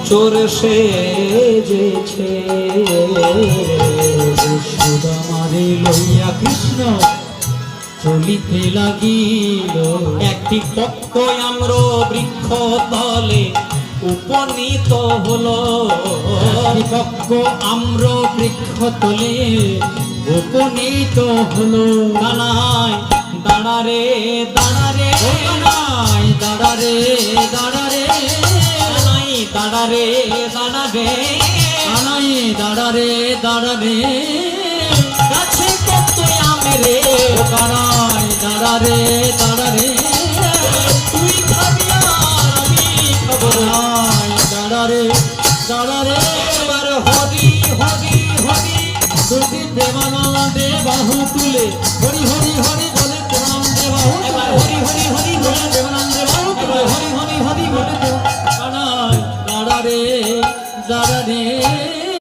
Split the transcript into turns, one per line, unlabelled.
চোর সেজেছে।
সুদামারে লইয়া কৃষ্ণ চলিতে লাগিল।
একটি পক্ষ আম্র বৃক্ষ তলে উপনীত হলো।
পক্ষ আম্র বৃক্ষ তলে উপনীত হলো।
কানাই দাঁড়া রে দাঁড়া রে,
কানাই দাঁড়া রে দাঁড়া রে,
কানাই দাঁড়া রে দাঁড়া রে,
কানাই দাঁড়া রে দাঁড়া রে,
গাছে কত আম রে,
কানাই দাঁড়া রে দাঁড়া রে,
তুই খাবি আর আমি খাবো।
কানাই দাঁড়া রে দাঁড়া রে,
এবার হরি হরি হরি
যদি দেবানন্দে বাহু তুলে হরি হরি হরি বলে দেবানন্দে বাহু,
এবার হরি হরি হরি বলে
দেবানন্দে বাহু তুলে হরি হরি হরি বলে দেব। কানাই দাঁড়া রে দাঁড়া রে,